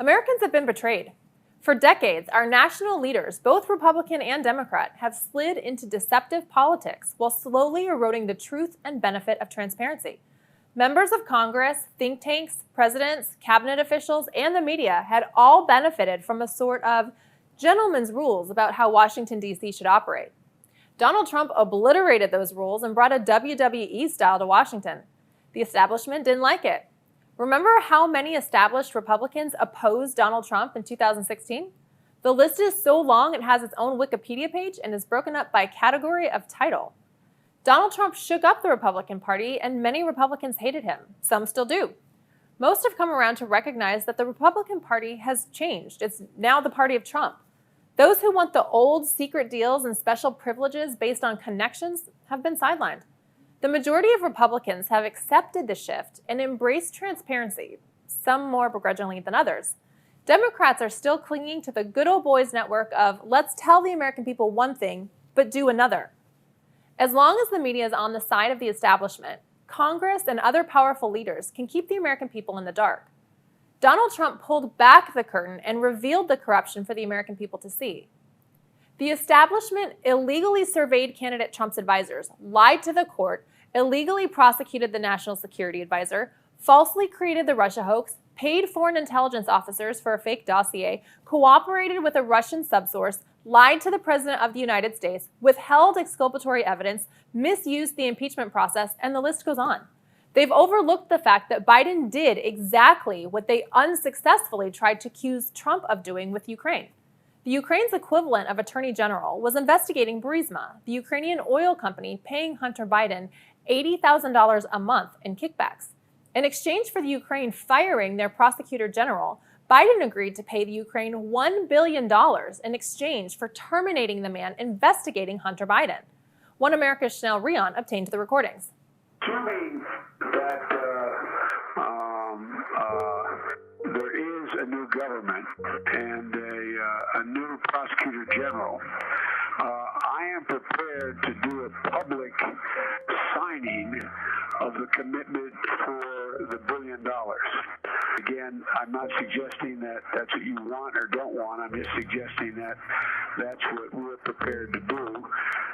Americans have been betrayed. For decades, our national leaders, both Republican and Democrat, have slid into deceptive politics while slowly eroding the truth and benefit of transparency. Members of Congress, think tanks, presidents, cabinet officials, and the media had all benefited from a sort of gentleman's rules about how Washington, D.C. should operate. Donald Trump obliterated those rules and brought a WWE style to Washington. The establishment didn't like it. Remember how many established Republicans opposed Donald Trump in 2016? The list is so long it has its own Wikipedia page and is broken up by category of title. Donald Trump shook up the Republican Party, and many Republicans hated him. Some still do. Most have come around to recognize that the Republican Party has changed. It's now the party of Trump. Those who want the old secret deals and special privileges based on connections have been sidelined. The majority of Republicans have accepted the shift and embraced transparency, some more begrudgingly than others. Democrats are still clinging to the good old boys network of let's tell the American people one thing, but do another. As long as the media is on the side of the establishment, Congress and other powerful leaders can keep the American people in the dark. Donald Trump pulled back the curtain and revealed the corruption for the American people to see. The establishment illegally surveyed candidate Trump's advisors, lied to the court, illegally prosecuted the national security advisor, falsely created the Russia hoax, paid foreign intelligence officers for a fake dossier, cooperated with a Russian subsource, lied to the President of the United States, withheld exculpatory evidence, misused the impeachment process, and the list goes on. They've overlooked the fact that Biden did exactly what they unsuccessfully tried to accuse Trump of doing with Ukraine. The Ukraine's equivalent of Attorney General was investigating Burisma, the Ukrainian oil company paying Hunter Biden $80,000 a month in kickbacks. In exchange for the Ukraine firing their prosecutor general, Biden agreed to pay the Ukraine $1 billion in exchange for terminating the man investigating Hunter Biden. One America's Chanel Rion obtained the recordings. Assuming that there is a new government and a new prosecutor general, I am prepared to do a public signing of the commitment for the $1 billion. Again, I'm not suggesting that that's what you want or don't want. I'm just suggesting that that's what we're prepared to do.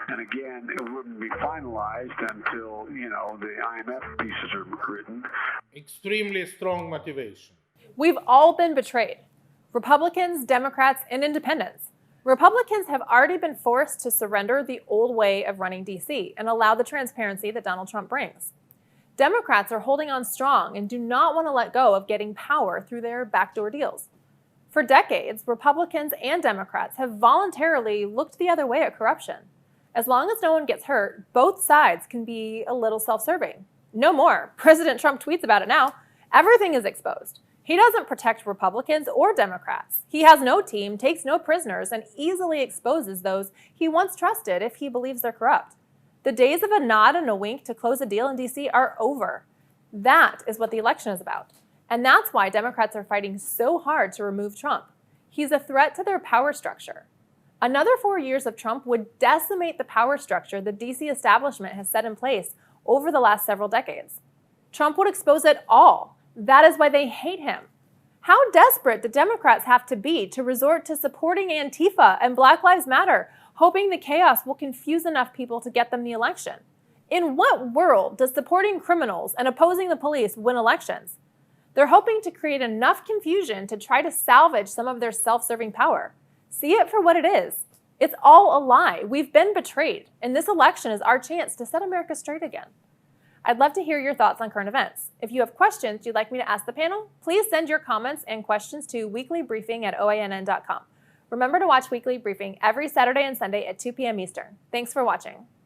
And again, it wouldn't be finalized until, the IMF pieces are written. Extremely strong motivation. We've all been betrayed. Republicans, Democrats, and independents. Republicans have already been forced to surrender the old way of running D.C. and allow the transparency that Donald Trump brings. Democrats are holding on strong and do not want to let go of getting power through their backdoor deals. For decades, Republicans and Democrats have voluntarily looked the other way at corruption. As long as no one gets hurt, both sides can be a little self-serving. No more. President Trump tweets about it now. Everything is exposed. He doesn't protect Republicans or Democrats. He has no team, takes no prisoners, and easily exposes those he once trusted if he believes they're corrupt. The days of a nod and a wink to close a deal in D.C. are over. That is what the election is about. And that's why Democrats are fighting so hard to remove Trump. He's a threat to their power structure. Another 4 years of Trump would decimate the power structure the D.C. establishment has set in place over the last several decades. Trump would expose it all. That is why they hate him. How desperate do Democrats have to be to resort to supporting Antifa and Black Lives Matter, hoping the chaos will confuse enough people to get them the election? In what world does supporting criminals and opposing the police win elections? They're hoping to create enough confusion to try to salvage some of their self-serving power. See it for what it is. It's all a lie. We've been betrayed, and this election is our chance to set America straight again. I'd love to hear your thoughts on current events. If you have questions you'd like me to ask the panel, please send your comments and questions to weeklybriefing@oann.com. Remember to watch Weekly Briefing every Saturday and Sunday at 2 p.m. Eastern. Thanks for watching.